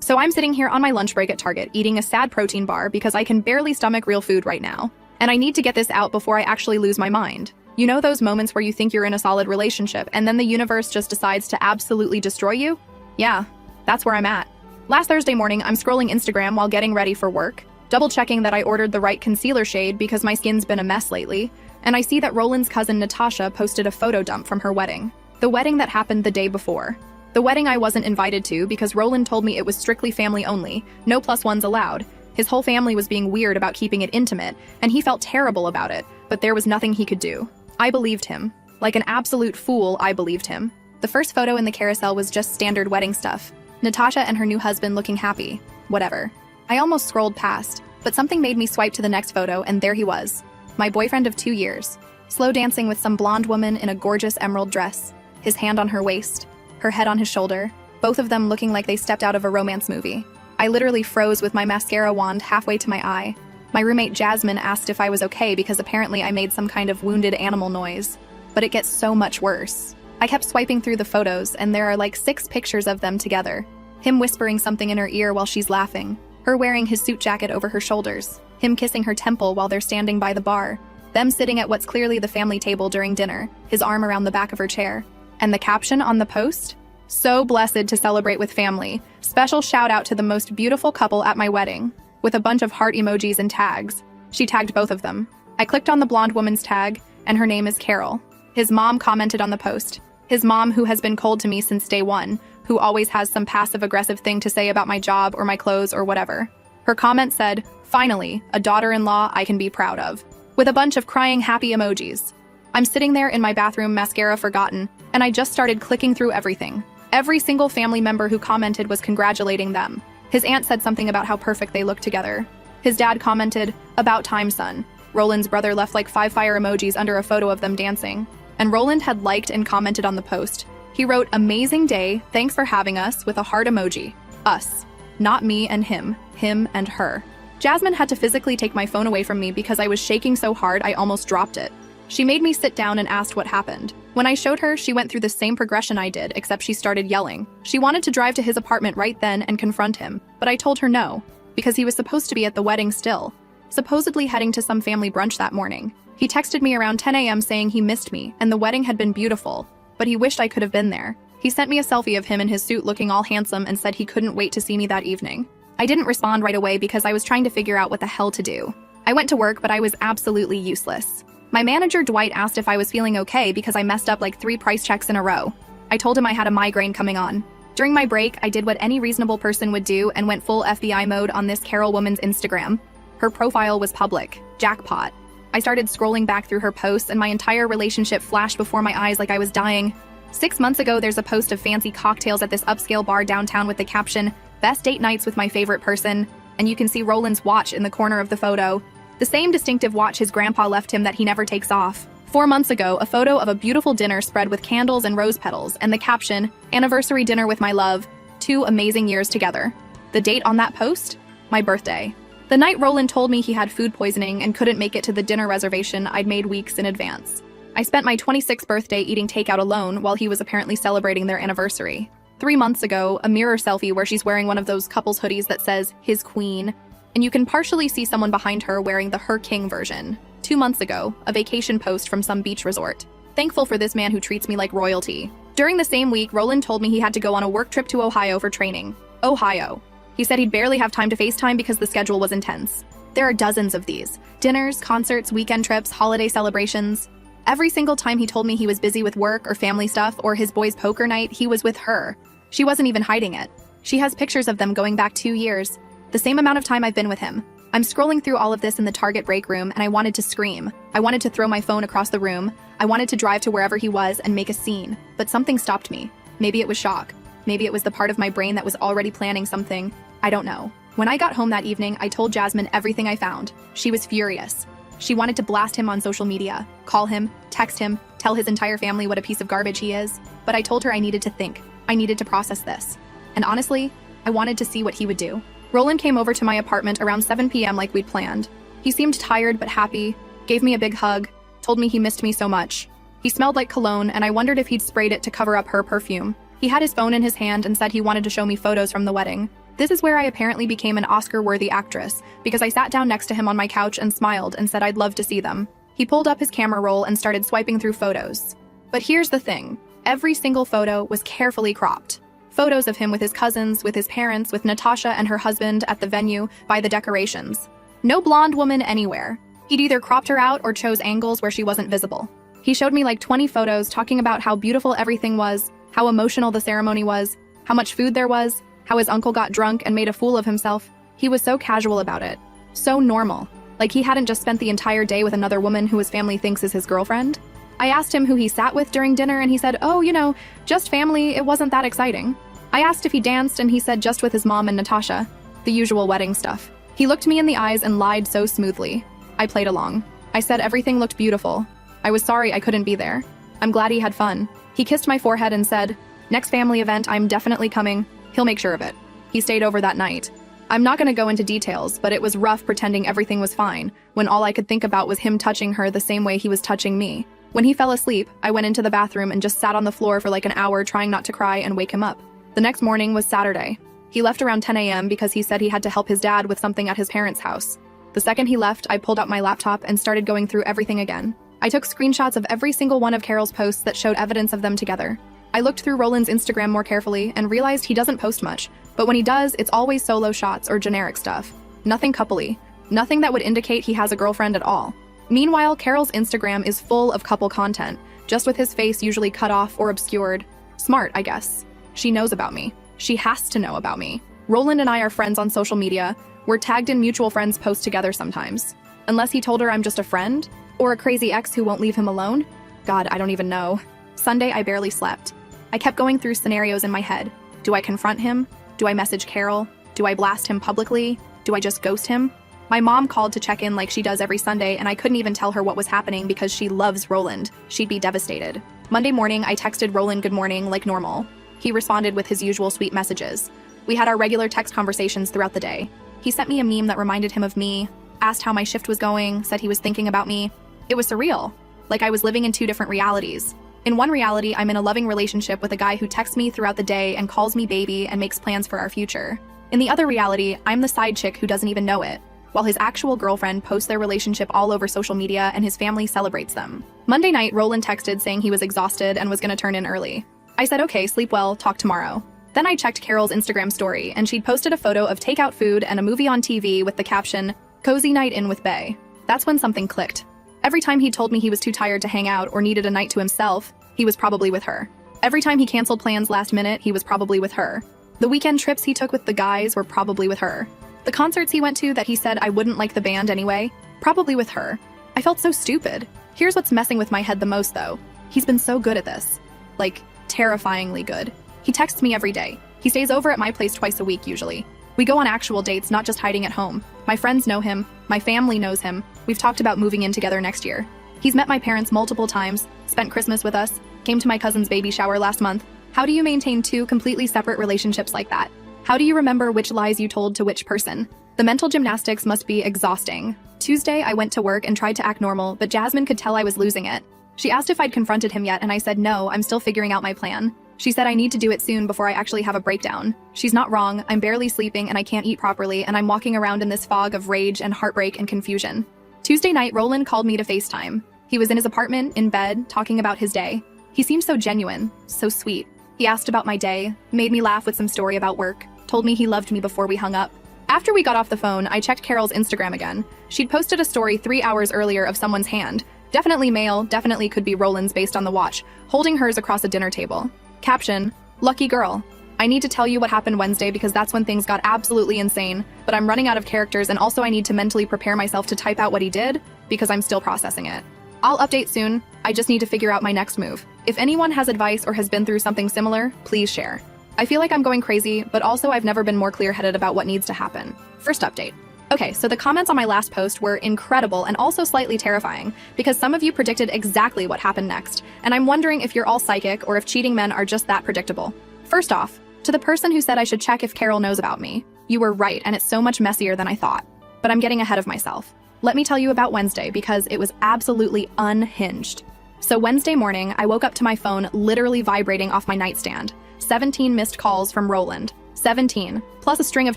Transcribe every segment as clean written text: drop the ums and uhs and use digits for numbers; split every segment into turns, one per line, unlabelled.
So I'm sitting here on my lunch break at Target eating a sad protein bar because I can barely stomach real food right now. And I need to get this out before I actually lose my mind. You know those moments where you think you're in a solid relationship and then the universe just decides to absolutely destroy you? Yeah, that's where I'm at. Last Thursday morning, I'm scrolling Instagram while getting ready for work, double-checking that I ordered the right concealer shade because my skin's been a mess lately, and I see that Roland's cousin Natasha posted a photo dump from her wedding. The wedding that happened the day before. The wedding I wasn't invited to because Roland told me it was strictly family only, no plus ones allowed. His whole family was being weird about keeping it intimate, and he felt terrible about it, but there was nothing he could do. I believed him. Like an absolute fool, I believed him. The first photo in the carousel was just standard wedding stuff. Natasha and her new husband looking happy. Whatever. I almost scrolled past, but something made me swipe to the next photo, and there he was. My boyfriend of 2 years. Slow dancing with some blonde woman in a gorgeous emerald dress. His hand on her waist. Her head on his shoulder. Both of them looking like they stepped out of a romance movie. I literally froze with my mascara wand halfway to my eye. My roommate Jasmine asked if I was okay because apparently I made some kind of wounded animal noise. But it gets so much worse. I kept swiping through the photos, and there are like 6 pictures of them together. Him whispering something in her ear while she's laughing. Her wearing his suit jacket over her shoulders. Him kissing her temple while they're standing by the bar. Them sitting at what's clearly the family table during dinner, his arm around the back of her chair. And the caption on the post? So blessed to celebrate with family. Special shout out to the most beautiful couple at my wedding. With a bunch of heart emojis and tags. She tagged both of them. I clicked on the blonde woman's tag, and her name is Carol. His mom commented on the post. His mom, who has been cold to me since day one, who always has some passive-aggressive thing to say about my job or my clothes or whatever. Her comment said, "Finally, a daughter-in-law I can be proud of." With a bunch of crying happy emojis. I'm sitting there in my bathroom, mascara forgotten, and I just started clicking through everything. Every single family member who commented was congratulating them. His aunt said something about how perfect they looked together. His dad commented, "About time, son." Roland's brother left like 5 fire emojis under a photo of them dancing. And Roland had liked and commented on the post. He wrote, "Amazing day, thanks for having us," with a heart emoji. Us. Not me and him and her. Jasmine had to physically take my phone away from me because I was shaking so hard I almost dropped it. She made me sit down and asked what happened. When I showed her, she went through the same progression I did, except she started yelling. She wanted to drive to his apartment right then and confront him, but I told her no, because he was supposed to be at the wedding still, supposedly heading to some family brunch that morning. He texted me around 10 a.m. saying he missed me, and the wedding had been beautiful, but he wished I could have been there. He sent me a selfie of him in his suit looking all handsome and said he couldn't wait to see me that evening. I didn't respond right away because I was trying to figure out what the hell to do. I went to work, but I was absolutely useless. My manager, Dwight, asked if I was feeling okay because I messed up like 3 price checks in a row. I told him I had a migraine coming on. During my break, I did what any reasonable person would do and went full FBI mode on this Carol woman's Instagram. Her profile was public. Jackpot. I started scrolling back through her posts and my entire relationship flashed before my eyes like I was dying. 6 months ago, there's a post of fancy cocktails at this upscale bar downtown with the caption, "Best date nights with my favorite person," and you can see Roland's watch in the corner of the photo. The same distinctive watch his grandpa left him that he never takes off. 4 months ago, a photo of a beautiful dinner spread with candles and rose petals, and the caption, "Anniversary dinner with my love, 2 amazing years together." The date on that post? My birthday. The night Roland told me he had food poisoning and couldn't make it to the dinner reservation I'd made weeks in advance. I spent my 26th birthday eating takeout alone while he was apparently celebrating their anniversary. 3 months ago, a mirror selfie where she's wearing one of those couples hoodies that says, "His Queen," and you can partially see someone behind her wearing the Her King version. 2 months ago, a vacation post from some beach resort. Thankful for this man who treats me like royalty. During the same week, Roland told me he had to go on a work trip to Ohio for training. Ohio. He said he'd barely have time to FaceTime because the schedule was intense. There are dozens of these. Dinners, concerts, weekend trips, holiday celebrations. Every single time he told me he was busy with work or family stuff or his boys' poker night, he was with her. She wasn't even hiding it. She has pictures of them going back 2 years. The same amount of time I've been with him. I'm scrolling through all of this in the Target break room and I wanted to scream. I wanted to throw my phone across the room. I wanted to drive to wherever he was and make a scene. But something stopped me. Maybe it was shock. Maybe it was the part of my brain that was already planning something. I don't know. When I got home that evening, I told Jasmine everything I found. She was furious. She wanted to blast him on social media, call him, text him, tell his entire family what a piece of garbage he is. But I told her I needed to think. I needed to process this. And honestly, I wanted to see what he would do. Roland came over to my apartment around 7 p.m. like we'd planned. He seemed tired but happy, gave me a big hug, told me he missed me so much. He smelled like cologne and I wondered if he'd sprayed it to cover up her perfume. He had his phone in his hand and said he wanted to show me photos from the wedding. This is where I apparently became an Oscar-worthy actress, because I sat down next to him on my couch and smiled and said I'd love to see them. He pulled up his camera roll and started swiping through photos. But here's the thing. Every single photo was carefully cropped. Photos of him with his cousins, with his parents, with Natasha and her husband at the venue, by the decorations. No blonde woman anywhere. He'd either cropped her out or chose angles where she wasn't visible. He showed me like 20 photos talking about how beautiful everything was, how emotional the ceremony was, how much food there was, how his uncle got drunk and made a fool of himself. He was so casual about it. So normal. Like he hadn't just spent the entire day with another woman who his family thinks is his girlfriend. I asked him who he sat with during dinner and he said, oh, just family, it wasn't that exciting. I asked if he danced and he said just with his mom and Natasha. The usual wedding stuff. He looked me in the eyes and lied so smoothly. I played along. I said everything looked beautiful. I was sorry I couldn't be there. I'm glad he had fun. He kissed my forehead and said, next family event, I'm definitely coming. He'll make sure of it. He stayed over that night. I'm not gonna go into details, but it was rough pretending everything was fine, when all I could think about was him touching her the same way he was touching me. When he fell asleep, I went into the bathroom and just sat on the floor for like an hour trying not to cry and wake him up. The next morning was Saturday. He left around 10 a.m. because he said he had to help his dad with something at his parents' house. The second he left, I pulled out my laptop and started going through everything again. I took screenshots of every single one of Carol's posts that showed evidence of them together. I looked through Roland's Instagram more carefully and realized he doesn't post much, but when he does, it's always solo shots or generic stuff. Nothing coupley. Nothing that would indicate he has a girlfriend at all. Meanwhile, Carol's Instagram is full of couple content, just with his face usually cut off or obscured. Smart, I guess. She knows about me. She has to know about me. Roland and I are friends on social media. We're tagged in mutual friends' posts together sometimes. Unless he told her I'm just a friend? Or a crazy ex who won't leave him alone? God, I don't even know. Sunday, I barely slept. I kept going through scenarios in my head. Do I confront him? Do I message Carol? Do I blast him publicly? Do I just ghost him? My mom called to check in like she does every Sunday, and I couldn't even tell her what was happening because she loves Roland. She'd be devastated. Monday morning, I texted Roland good morning like normal. He responded with his usual sweet messages. We had our regular text conversations throughout the day. He sent me a meme that reminded him of me, asked how my shift was going, said he was thinking about me. It was surreal. Like I was living in two different realities. In one reality, I'm in a loving relationship with a guy who texts me throughout the day and calls me baby and makes plans for our future. In the other reality, I'm the side chick who doesn't even know it, while his actual girlfriend posts their relationship all over social media and his family celebrates them. Monday night, Roland texted saying he was exhausted and was gonna turn in early. I said, okay, sleep well, talk tomorrow. Then I checked Carol's Instagram story, and she'd posted a photo of takeout food and a movie on TV with the caption, Cozy Night In with Bae. That's when something clicked. Every time he told me he was too tired to hang out or needed a night to himself, he was probably with her. Every time he canceled plans last minute, he was probably with her. The weekend trips he took with the guys were probably with her. The concerts he went to that he said I wouldn't like the band anyway, probably with her. I felt so stupid. Here's what's messing with my head the most though. He's been so good at this. Like, terrifyingly good. He texts me every day. He stays over at my place twice a week usually. We go on actual dates, not just hiding at home. My friends know him. My family knows him. We've talked about moving in together next year. He's met my parents multiple times, spent Christmas with us, came to my cousin's baby shower last month. How do you maintain two completely separate relationships like that? How do you remember which lies you told to which person? The mental gymnastics must be exhausting. Tuesday, I went to work and tried to act normal, but Jasmine could tell I was losing it. She asked if I'd confronted him yet, and I said no, I'm still figuring out my plan. She said I need to do it soon before I actually have a breakdown. She's not wrong, I'm barely sleeping and I can't eat properly, and I'm walking around in this fog of rage and heartbreak and confusion. Tuesday night, Roland called me to FaceTime. He was in his apartment, in bed, talking about his day. He seemed so genuine, so sweet. He asked about my day, made me laugh with some story about work, told me he loved me before we hung up. After we got off the phone, I checked Carol's Instagram again. She'd posted a story 3 hours earlier of someone's hand. Definitely male, definitely could be Roland's based on the watch, holding hers across a dinner table. Caption, lucky girl. I need to tell you what happened Wednesday because that's when things got absolutely insane, but I'm running out of characters and also I need to mentally prepare myself to type out what he did because I'm still processing it. I'll update soon. I just need to figure out my next move. If anyone has advice or has been through something similar, please share. I feel like I'm going crazy, but also I've never been more clear-headed about what needs to happen. First update. Okay, so the comments on my last post were incredible and also slightly terrifying because some of you predicted exactly what happened next, and I'm wondering if you're all psychic or if cheating men are just that predictable. First off, to the person who said I should check if Carol knows about me, you were right and it's so much messier than I thought. But I'm getting ahead of myself. Let me tell you about Wednesday because it was absolutely unhinged. So Wednesday morning, I woke up to my phone literally vibrating off my nightstand. 17 missed calls from Roland. 17, plus a string of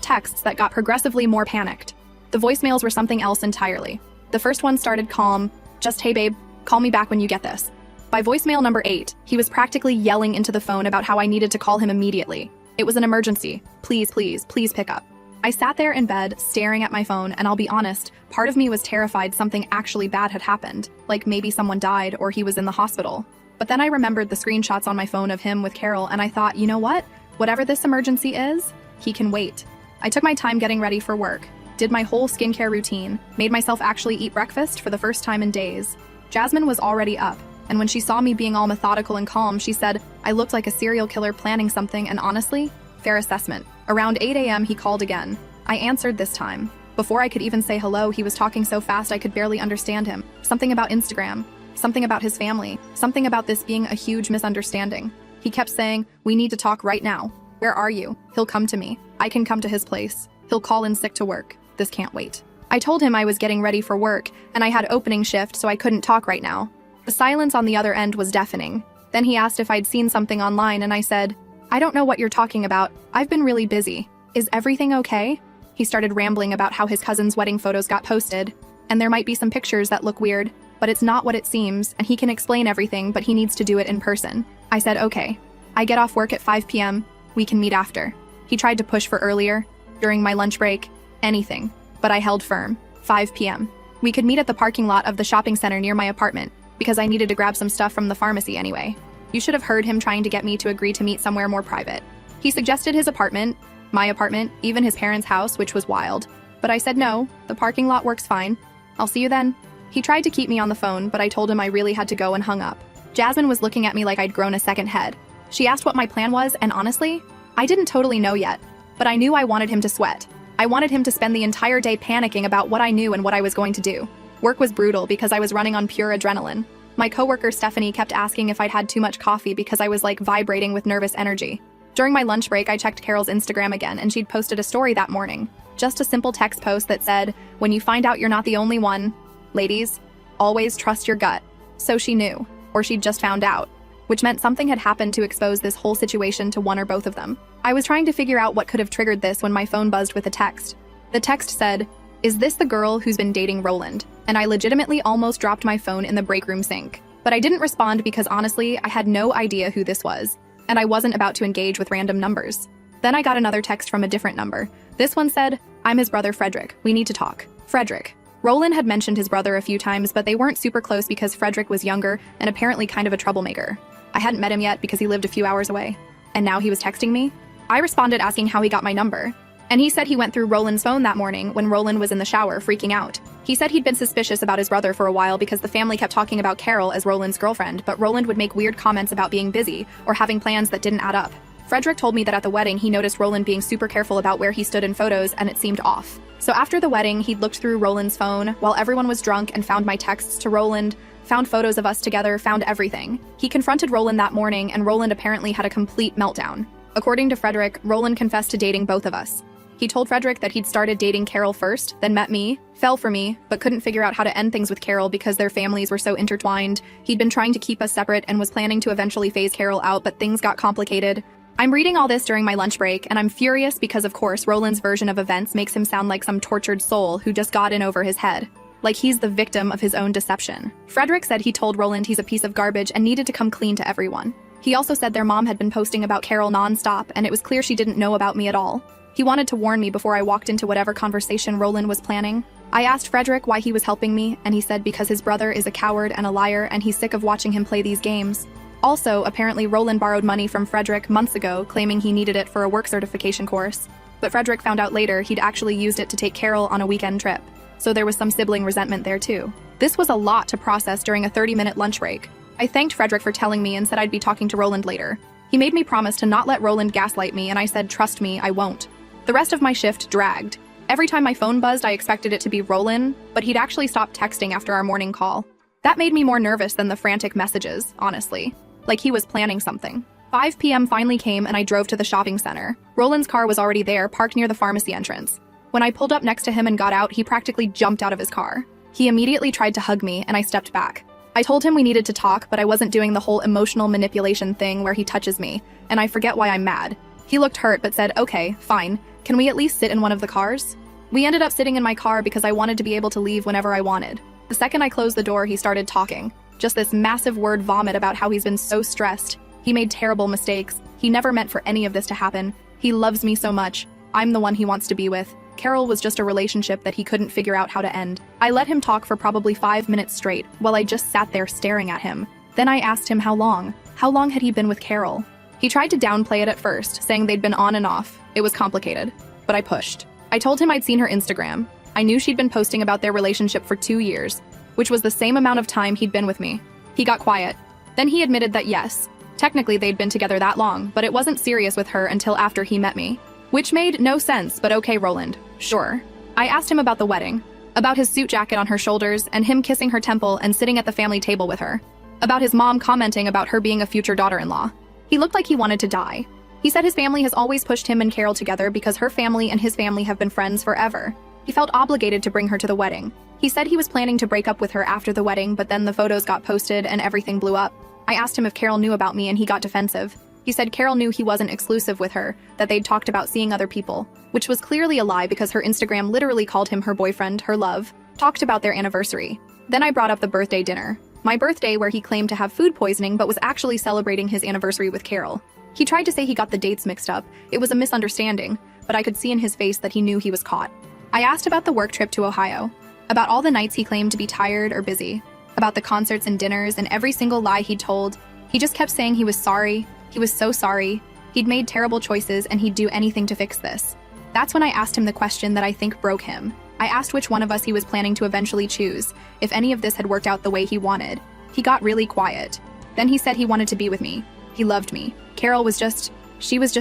texts that got progressively more panicked. The voicemails were something else entirely. The first one started calm, just "Hey babe, call me back when you get this." By voicemail number 8, he was practically yelling into the phone about how I needed to call him immediately. It was an emergency. Please, please, please pick up. I sat there in bed, staring at my phone, and I'll be honest, part of me was terrified something actually bad had happened, like maybe someone died or he was in the hospital. But then I remembered the screenshots on my phone of him with Carol, and I thought, you know what? Whatever this emergency is, he can wait. I took my time getting ready for work, did my whole skincare routine, made myself actually eat breakfast for the first time in days. Jasmine was already up, and when she saw me being all methodical and calm, she said I looked like a serial killer planning something, and honestly, fair assessment. Around 8 a.m. he called again. I answered this time. Before I could even say hello, he was talking so fast I could barely understand him. Something about Instagram, something about his family, something about this being a huge misunderstanding. He kept saying, "We need to talk right now. Where are you? He'll come to me. I can come to his place. He'll call in sick to work. This can't wait." I told him I was getting ready for work, and I had opening shift, so I couldn't talk right now. The silence on the other end was deafening. Then he asked if I'd seen something online, and I said, "I don't know what you're talking about. I've been really busy. Is everything okay?" He started rambling about how his cousin's wedding photos got posted, and there might be some pictures that look weird, but it's not what it seems, and he can explain everything, but he needs to do it in person. I said, "Okay. I get off work at 5 p.m. We can meet after." He tried to push for earlier, during my lunch break, anything, but I held firm. 5 p.m. We could meet at the parking lot of the shopping center near my apartment, because I needed to grab some stuff from the pharmacy anyway. You should have heard him trying to get me to agree to meet somewhere more private. He suggested his apartment, my apartment, even his parents' house, which was wild. But I said no, the parking lot works fine. I'll see you then. He tried to keep me on the phone, but I told him I really had to go and hung up. Jasmine was looking at me like I'd grown a second head. She asked what my plan was, and honestly, I didn't totally know yet. But I knew I wanted him to sweat. I wanted him to spend the entire day panicking about what I knew and what I was going to do. Work was brutal because I was running on pure adrenaline. My coworker Stephanie kept asking if I'd had too much coffee because I was like vibrating with nervous energy. During my lunch break, I checked Carol's Instagram again, and she'd posted a story that morning. Just a simple text post that said, "When you find out you're not the only one, ladies, always trust your gut." So she knew, or she'd just found out, which meant something had happened to expose this whole situation to one or both of them. I was trying to figure out what could have triggered this when my phone buzzed with a text. The text said, "Is this the girl who's been dating Roland?" And I legitimately almost dropped my phone in the break room sink. But I didn't respond because honestly, I had no idea who this was, and I wasn't about to engage with random numbers. Then I got another text from a different number. This one said, "I'm his brother Frederick. We need to talk." Frederick. Roland had mentioned his brother a few times, but they weren't super close because Frederick was younger and apparently kind of a troublemaker. I hadn't met him yet because he lived a few hours away. And now he was texting me? I responded asking how he got my number. And he said he went through Roland's phone that morning when Roland was in the shower, freaking out. He said he'd been suspicious about his brother for a while because the family kept talking about Carol as Roland's girlfriend, but Roland would make weird comments about being busy or having plans that didn't add up. Frederick told me that at the wedding he noticed Roland being super careful about where he stood in photos, and it seemed off. So after the wedding, he'd looked through Roland's phone while everyone was drunk and found my texts to Roland, found photos of us together, found everything. He confronted Roland that morning, and Roland apparently had a complete meltdown. According to Frederick, Roland confessed to dating both of us. He told Frederick that he'd started dating Carol first, then met me, fell for me, but couldn't figure out how to end things with Carol because their families were so intertwined. He'd been trying to keep us separate and was planning to eventually phase Carol out, but things got complicated. I'm reading all this during my lunch break, and I'm furious because, of course, Roland's version of events makes him sound like some tortured soul who just got in over his head. Like he's the victim of his own deception. Frederick said he told Roland he's a piece of garbage and needed to come clean to everyone. He also said their mom had been posting about Carol nonstop, and it was clear she didn't know about me at all. He wanted to warn me before I walked into whatever conversation Roland was planning. I asked Frederick why he was helping me, and he said because his brother is a coward and a liar, and he's sick of watching him play these games. Also, apparently Roland borrowed money from Frederick months ago, claiming he needed it for a work certification course. But Frederick found out later he'd actually used it to take Carol on a weekend trip. So there was some sibling resentment there too. This was a lot to process during a 30-minute lunch break. I thanked Frederick for telling me and said I'd be talking to Roland later. He made me promise to not let Roland gaslight me, and I said, "Trust me, I won't." The rest of my shift dragged. Every time my phone buzzed, I expected it to be Roland, but he'd actually stopped texting after our morning call. That made me more nervous than the frantic messages, honestly. Like he was planning something. 5 p.m. finally came and I drove to the shopping center. Roland's car was already there, parked near the pharmacy entrance. When I pulled up next to him and got out, he practically jumped out of his car. He immediately tried to hug me, and I stepped back. I told him we needed to talk, but I wasn't doing the whole emotional manipulation thing where he touches me, and I forget why I'm mad. He looked hurt but said, "Okay, fine. Can we at least sit in one of the cars?" We ended up sitting in my car because I wanted to be able to leave whenever I wanted. The second I closed the door, he started talking. Just this massive word vomit about how he's been so stressed. He made terrible mistakes. He never meant for any of this to happen. He loves me so much. I'm the one he wants to be with. Carol was just a relationship that he couldn't figure out how to end. I let him talk for probably 5 minutes straight while I just sat there staring at him. Then I asked him how long. How long had he been with Carol? He tried to downplay it at first, saying they'd been on and off. It was complicated. But I pushed. I told him I'd seen her Instagram. I knew she'd been posting about their relationship for 2 years, which was the same amount of time he'd been with me. He got quiet. Then he admitted that yes, technically they'd been together that long, but it wasn't serious with her until after he met me. Which made no sense, but okay, Roland. Sure. I asked him about the wedding, about his suit jacket on her shoulders and him kissing her temple and sitting at the family table with her, about his mom commenting about her being a future daughter-in-law. He looked like he wanted to die. He said his family has always pushed him and Carol together because her family and his family have been friends forever. He felt obligated to bring her to the wedding. He said he was planning to break up with her after the wedding, but then the photos got posted and everything blew up. I asked him if Carol knew about me and he got defensive. He said Carol knew he wasn't exclusive with her, that they'd talked about seeing other people, which was clearly a lie because her Instagram literally called him her boyfriend, her love, talked about their anniversary. Then I brought up the birthday dinner. My birthday where he claimed to have food poisoning but was actually celebrating his anniversary with Carol. He tried to say he got the dates mixed up. It was a misunderstanding, but I could see in his face that he knew he was caught. I asked about the work trip to Ohio, about all the nights he claimed to be tired or busy, about the concerts and dinners and every single lie he told. He just kept saying he was sorry. He was so sorry. He'd made terrible choices and he'd do anything to fix this. That's when I asked him the question that I think broke him. I asked which one of us he was planning to eventually choose, if any of this had worked out the way he wanted. He got really quiet. Then he said he wanted to be with me. He loved me. Carol was just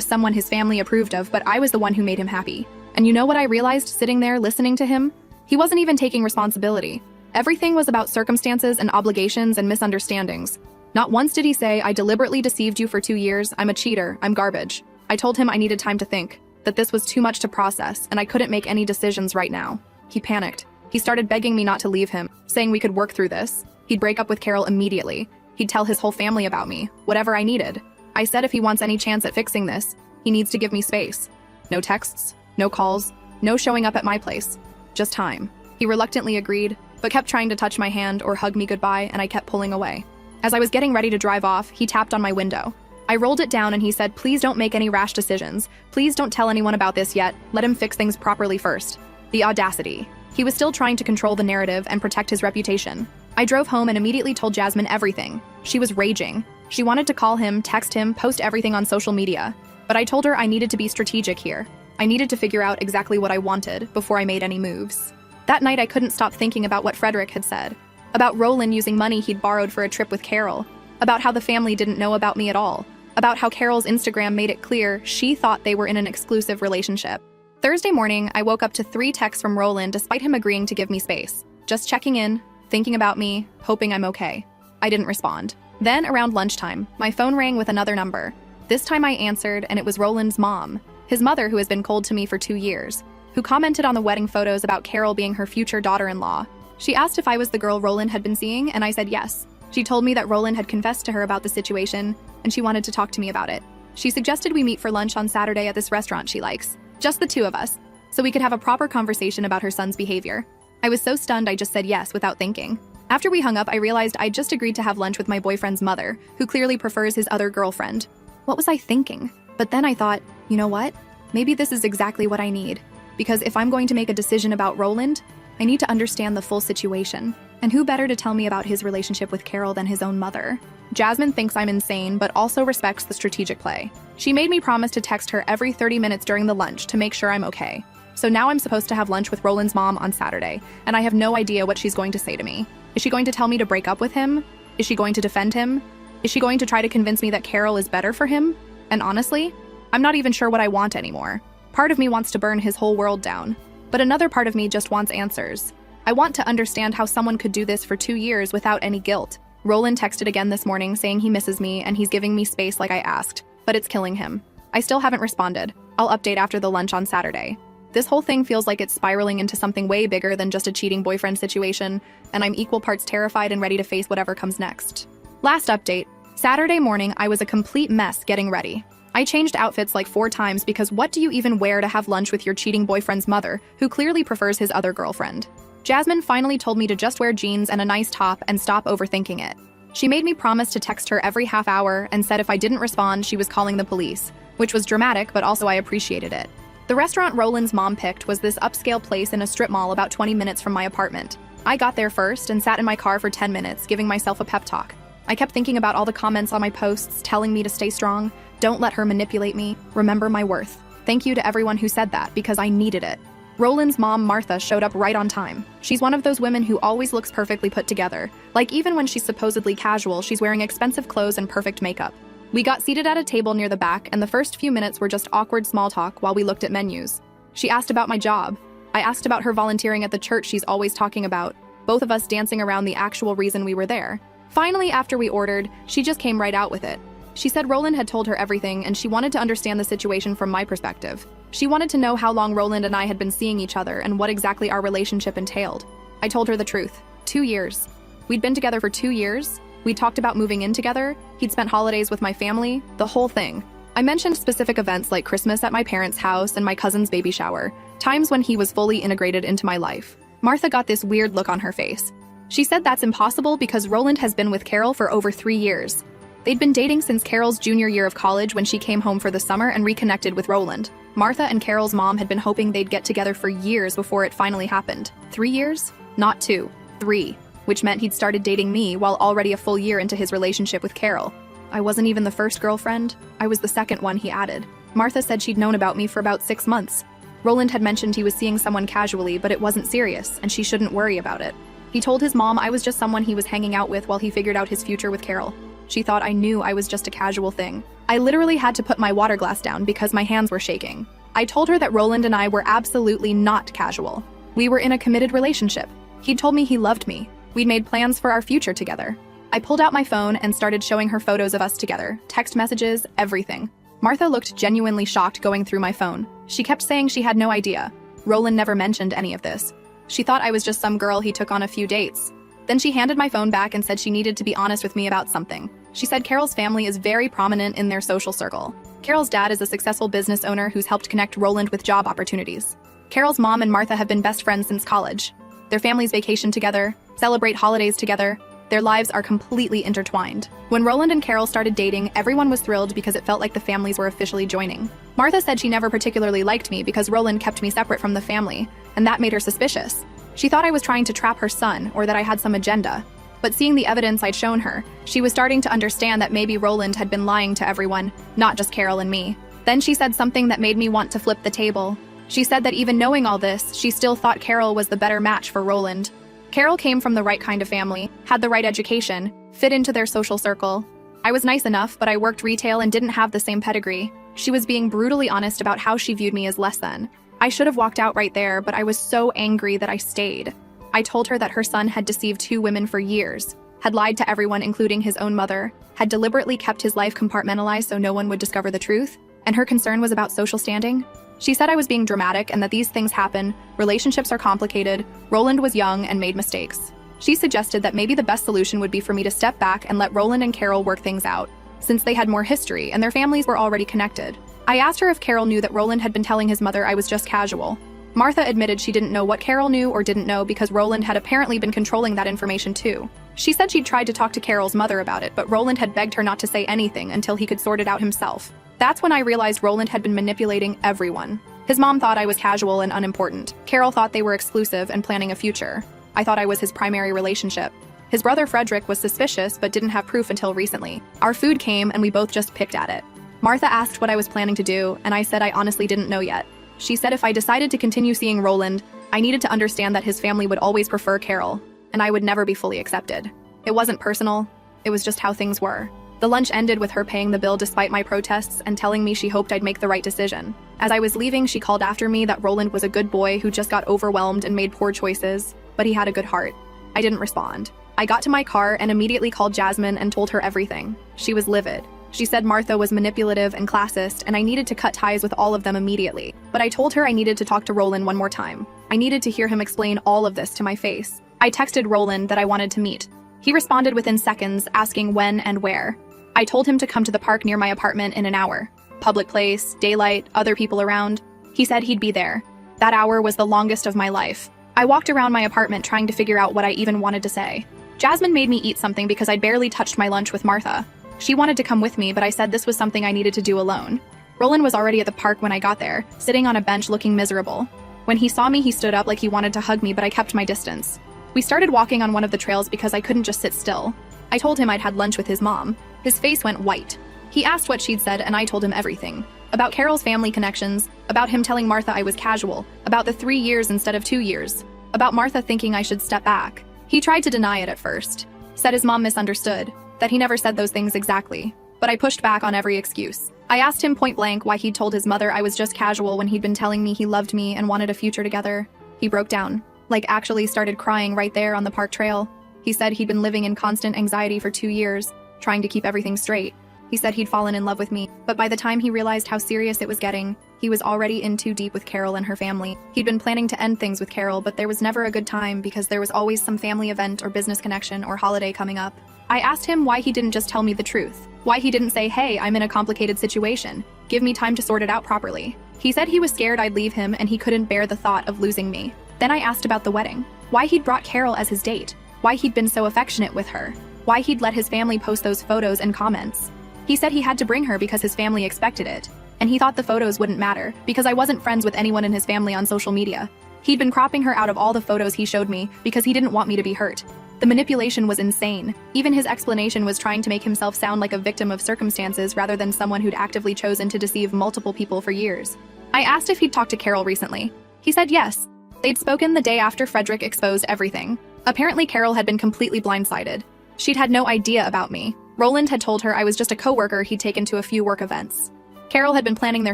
someone his family approved of, but I was the one who made him happy. And you know what I realized sitting there listening to him? He wasn't even taking responsibility. Everything was about circumstances and obligations and misunderstandings. Not once did he say, "I deliberately deceived you for 2 years, I'm a cheater, I'm garbage." I told him I needed time to think, that this was too much to process, and I couldn't make any decisions right now. He panicked. He started begging me not to leave him, saying we could work through this. He'd break up with Carol immediately. He'd tell his whole family about me, whatever I needed. I said if he wants any chance at fixing this, he needs to give me space. No texts, no calls, no showing up at my place. Just time. He reluctantly agreed, but kept trying to touch my hand or hug me goodbye, and I kept pulling away. As I was getting ready to drive off, he tapped on my window. I rolled it down and he said, "Please don't make any rash decisions. Please don't tell anyone about this yet. Let him fix things properly first." The audacity. He was still trying to control the narrative and protect his reputation. I drove home and immediately told Jasmine everything. She was raging. She wanted to call him, text him, post everything on social media. But I told her I needed to be strategic here. I needed to figure out exactly what I wanted before I made any moves. That night I couldn't stop thinking about what Frederick had said. About Roland using money he'd borrowed for a trip with Carol. About how the family didn't know about me at all. About how Carol's Instagram made it clear she thought they were in an exclusive relationship. Thursday morning, I woke up to 3 texts from Roland despite him agreeing to give me space. Just checking in, thinking about me, hoping I'm okay. I didn't respond. Then, around lunchtime, my phone rang with another number. This time I answered, and it was Roland's mom, his mother who has been cold to me for 2 years, who commented on the wedding photos about Carol being her future daughter-in-law. She asked if I was the girl Roland had been seeing, and I said yes. She told me that Roland had confessed to her about the situation, and she wanted to talk to me about it. She suggested we meet for lunch on Saturday at this restaurant she likes, just the 2 of us, so we could have a proper conversation about her son's behavior. I was so stunned I just said yes without thinking. After we hung up, I realized I'd just agreed to have lunch with my boyfriend's mother, who clearly prefers his other girlfriend. What was I thinking? But then I thought, you know what? Maybe this is exactly what I need. Because if I'm going to make a decision about Roland, I need to understand the full situation. And who better to tell me about his relationship with Carol than his own mother? Jasmine thinks I'm insane, but also respects the strategic play. She made me promise to text her every 30 minutes during the lunch to make sure I'm okay. So now I'm supposed to have lunch with Roland's mom on Saturday, and I have no idea what she's going to say to me. Is she going to tell me to break up with him? Is she going to defend him? Is she going to try to convince me that Carol is better for him? And honestly, I'm not even sure what I want anymore. Part of me wants to burn his whole world down, but another part of me just wants answers. I want to understand how someone could do this for 2 years without any guilt. Roland texted again this morning saying he misses me and he's giving me space like I asked, but it's killing him. I still haven't responded. I'll update after the lunch on Saturday. This whole thing feels like it's spiraling into something way bigger than just a cheating boyfriend situation, and I'm equal parts terrified and ready to face whatever comes next. Last update. Saturday morning, I was a complete mess getting ready. I changed outfits like 4 times because what do you even wear to have lunch with your cheating boyfriend's mother, who clearly prefers his other girlfriend? Jasmine finally told me to just wear jeans and a nice top and stop overthinking it. She made me promise to text her every half hour and said if I didn't respond, she was calling the police, which was dramatic, but also I appreciated it. The restaurant Roland's mom picked was this upscale place in a strip mall about 20 minutes from my apartment. I got there first and sat in my car for 10 minutes, giving myself a pep talk. I kept thinking about all the comments on my posts telling me to stay strong, don't let her manipulate me, remember my worth. Thank you to everyone who said that because I needed it. Roland's mom, Martha, showed up right on time. She's one of those women who always looks perfectly put together. Like even when she's supposedly casual, she's wearing expensive clothes and perfect makeup. We got seated at a table near the back, and the first few minutes were just awkward small talk while we looked at menus. She asked about my job. I asked about her volunteering at the church she's always talking about, both of us dancing around the actual reason we were there. Finally, after we ordered, she just came right out with it. She said Roland had told her everything and she wanted to understand the situation from my perspective. She wanted to know how long Roland and I had been seeing each other and what exactly our relationship entailed. I told her the truth. 2 years. We'd been together for 2 years. We talked about moving in together. He'd spent holidays with my family, the whole thing. I mentioned specific events like Christmas at my parents' house and my cousin's baby shower, times when he was fully integrated into my life. Martha got this weird look on her face. She said that's impossible because Roland has been with Carol for over 3 years. They'd been dating since Carol's junior year of college when she came home for the summer and reconnected with Roland. Martha and Carol's mom had been hoping they'd get together for years before it finally happened. 3 years? Not 2. 3. Which meant he'd started dating me while already a full year into his relationship with Carol. I wasn't even the first girlfriend. I was the second one, he added. Martha said she'd known about me for about 6 months. Roland had mentioned he was seeing someone casually, but it wasn't serious, and she shouldn't worry about it. He told his mom I was just someone he was hanging out with while he figured out his future with Carol. She thought I knew I was just a casual thing. I literally had to put my water glass down because my hands were shaking. I told her that Roland and I were absolutely not casual. We were in a committed relationship. He'd told me he loved me. We'd made plans for our future together. I pulled out my phone and started showing her photos of us together, text messages, everything. Martha looked genuinely shocked going through my phone. She kept saying she had no idea. Roland never mentioned any of this. She thought I was just some girl he took on a few dates. Then she handed my phone back and said she needed to be honest with me about something. She said Carol's family is very prominent in their social circle. Carol's dad is a successful business owner who's helped connect Roland with job opportunities. Carol's mom and Martha have been best friends since college. Their families vacation together, celebrate holidays together. Their lives are completely intertwined. When Roland and Carol started dating, everyone was thrilled because it felt like the families were officially joining. Martha said she never particularly liked me because Roland kept me separate from the family, and that made her suspicious. She thought I was trying to trap her son or that I had some agenda. But seeing the evidence I'd shown her, she was starting to understand that maybe Roland had been lying to everyone, not just Carol and me. Then she said something that made me want to flip the table. She said that even knowing all this, she still thought Carol was the better match for Roland. Carol came from the right kind of family, had the right education, fit into their social circle. I was nice enough, but I worked retail and didn't have the same pedigree. She was being brutally honest about how she viewed me as less than. I should have walked out right there, but I was so angry that I stayed. I told her that her son had deceived 2 women for years, had lied to everyone including his own mother, had deliberately kept his life compartmentalized so no one would discover the truth, and her concern was about social standing. She said I was being dramatic and that these things happen, relationships are complicated, Roland was young and made mistakes. She suggested that maybe the best solution would be for me to step back and let Roland and Carol work things out, since they had more history and their families were already connected. I asked her if Carol knew that Roland had been telling his mother I was just casual. Martha admitted she didn't know what Carol knew or didn't know because Roland had apparently been controlling that information too. She said she'd tried to talk to Carol's mother about it, but Roland had begged her not to say anything until he could sort it out himself. That's when I realized Roland had been manipulating everyone. His mom thought I was casual and unimportant. Carol thought they were exclusive and planning a future. I thought I was his primary relationship. His brother Frederick was suspicious but didn't have proof until recently. Our food came and we both just picked at it. Martha asked what I was planning to do, and I said I honestly didn't know yet. She said if I decided to continue seeing Roland, I needed to understand that his family would always prefer Carol, and I would never be fully accepted. It wasn't personal, it was just how things were. The lunch ended with her paying the bill despite my protests and telling me she hoped I'd make the right decision. As I was leaving, she called after me that Roland was a good boy who just got overwhelmed and made poor choices, but he had a good heart. I didn't respond. I got to my car and immediately called Jasmine and told her everything. She was livid. She said Martha was manipulative and classist, and I needed to cut ties with all of them immediately. But I told her I needed to talk to Roland one more time. I needed to hear him explain all of this to my face. I texted Roland that I wanted to meet. He responded within seconds, asking when and where. I told him to come to the park near my apartment in an hour. Public place, daylight, other people around. He said he'd be there. That hour was the longest of my life. I walked around my apartment trying to figure out what I even wanted to say. Jasmine made me eat something because I'd barely touched my lunch with Martha. She wanted to come with me, but I said this was something I needed to do alone. Roland was already at the park when I got there, sitting on a bench looking miserable. When he saw me, he stood up like he wanted to hug me, but I kept my distance. We started walking on one of the trails because I couldn't just sit still. I told him I'd had lunch with his mom. His face went white. He asked what she'd said, and I told him everything. About Carol's family connections, about him telling Martha I was casual, about the 3 years instead of 2 years, about Martha thinking I should step back. He tried to deny it at first. Said his mom misunderstood, that he never said those things exactly. But I pushed back on every excuse. I asked him point blank why he'd told his mother I was just casual when he'd been telling me he loved me and wanted a future together. He broke down, like actually started crying right there on the park trail. He said he'd been living in constant anxiety for 2 years, trying to keep everything straight. He said he'd fallen in love with me, but by the time he realized how serious it was getting, he was already in too deep with Carol and her family. He'd been planning to end things with Carol, but there was never a good time because there was always some family event or business connection or holiday coming up. I asked him why he didn't just tell me the truth. Why he didn't say, hey, I'm in a complicated situation. Give me time to sort it out properly. He said he was scared I'd leave him and he couldn't bear the thought of losing me. Then I asked about the wedding. Why he'd brought Carol as his date. Why he'd been so affectionate with her. Why he'd let his family post those photos and comments. He said he had to bring her because his family expected it. And he thought the photos wouldn't matter because I wasn't friends with anyone in his family on social media. He'd been cropping her out of all the photos he showed me because he didn't want me to be hurt. The manipulation was insane. Even his explanation was trying to make himself sound like a victim of circumstances rather than someone who'd actively chosen to deceive multiple people for years. I asked if he'd talked to Carol recently. He said yes. They'd spoken the day after Frederick exposed everything. Apparently Carol had been completely blindsided. She'd had no idea about me. Roland had told her I was just a coworker he'd taken to a few work events. Carol had been planning their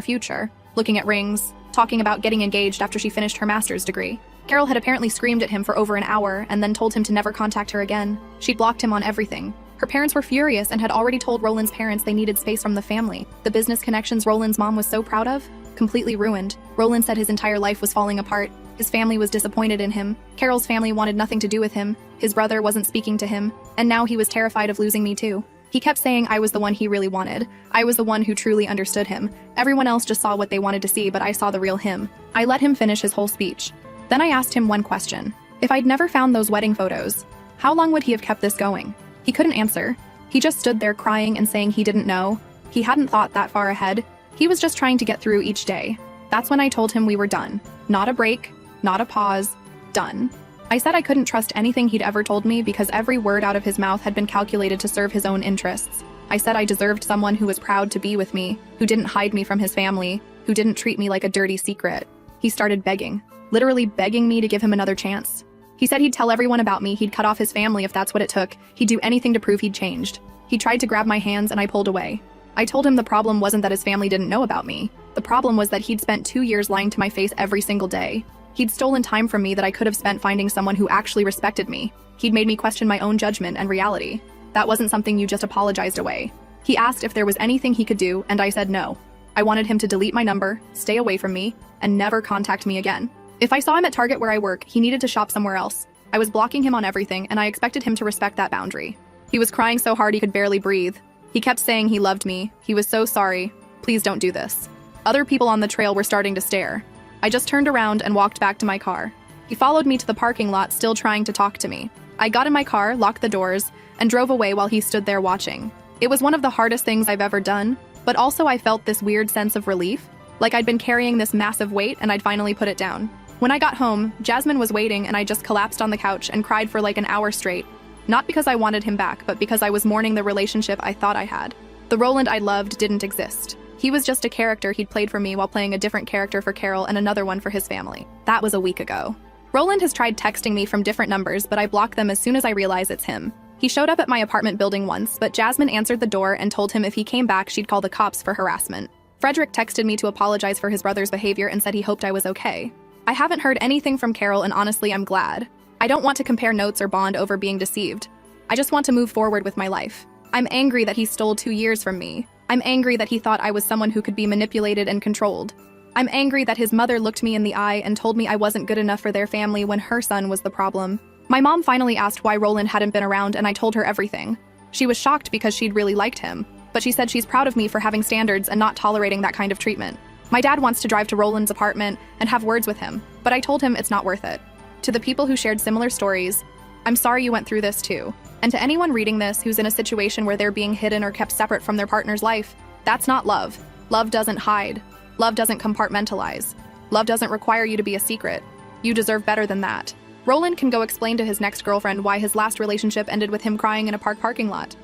future, looking at rings, talking about getting engaged after she finished her master's degree. Carol had apparently screamed at him for over an hour and then told him to never contact her again. She'd blocked him on everything. Her parents were furious and had already told Roland's parents they needed space from the family. The business connections Roland's mom was so proud of, completely ruined. Roland said his entire life was falling apart. His family was disappointed in him. Carol's family wanted nothing to do with him. His brother wasn't speaking to him. And now he was terrified of losing me too. He kept saying I was the one he really wanted. I was the one who truly understood him. Everyone else just saw what they wanted to see, but I saw the real him. I let him finish his whole speech. Then I asked him one question. If I'd never found those wedding photos, how long would he have kept this going? He couldn't answer. He just stood there crying and saying he didn't know. He hadn't thought that far ahead. He was just trying to get through each day. That's when I told him we were done. Not a break, not a pause, done. I said I couldn't trust anything he'd ever told me because every word out of his mouth had been calculated to serve his own interests. I said I deserved someone who was proud to be with me, who didn't hide me from his family, who didn't treat me like a dirty secret. He started begging, literally begging me to give him another chance. He said he'd tell everyone about me, he'd cut off his family if that's what it took, he'd do anything to prove he'd changed. He tried to grab my hands and I pulled away. I told him the problem wasn't that his family didn't know about me. The problem was that he'd spent 2 years lying to my face every single day. He'd stolen time from me that I could have spent finding someone who actually respected me. He'd made me question my own judgment and reality. That wasn't something you just apologized away. He asked if there was anything he could do, and I said no. I wanted him to delete my number, stay away from me, and never contact me again. If I saw him at Target where I work, he needed to shop somewhere else. I was blocking him on everything, and I expected him to respect that boundary. He was crying so hard he could barely breathe. He kept saying he loved me. He was so sorry. Please don't do this. Other people on the trail were starting to stare. I just turned around and walked back to my car. He followed me to the parking lot, still trying to talk to me. I got in my car, locked the doors, and drove away while he stood there watching. It was one of the hardest things I've ever done, but also I felt this weird sense of relief, like I'd been carrying this massive weight and I'd finally put it down. When I got home, Jasmine was waiting and I just collapsed on the couch and cried for like an hour straight. Not because I wanted him back, but because I was mourning the relationship I thought I had. The Roland I loved didn't exist. He was just a character he'd played for me while playing a different character for Carol and another one for his family. That was a week ago. Roland has tried texting me from different numbers, but I block them as soon as I realize it's him. He showed up at my apartment building once, but Jasmine answered the door and told him if he came back, she'd call the cops for harassment. Frederick texted me to apologize for his brother's behavior and said he hoped I was okay. I haven't heard anything from Carol, and honestly, I'm glad. I don't want to compare notes or bond over being deceived. I just want to move forward with my life. I'm angry that he stole 2 years from me. I'm angry that he thought I was someone who could be manipulated and controlled. I'm angry that his mother looked me in the eye and told me I wasn't good enough for their family when her son was the problem. My mom finally asked why Roland hadn't been around and I told her everything. She was shocked because she'd really liked him. but she said she's proud of me for having standards and not tolerating that kind of treatment. My dad wants to drive to Roland's apartment and have words with him, but I told him it's not worth it. To the people who shared similar stories, I'm sorry you went through this too. And to anyone reading this who's in a situation where they're being hidden or kept separate from their partner's life, that's not love. Love doesn't hide. Love doesn't compartmentalize. Love doesn't require you to be a secret. You deserve better than that. Roland can go explain to his next girlfriend why his last relationship ended with him crying in a parking lot.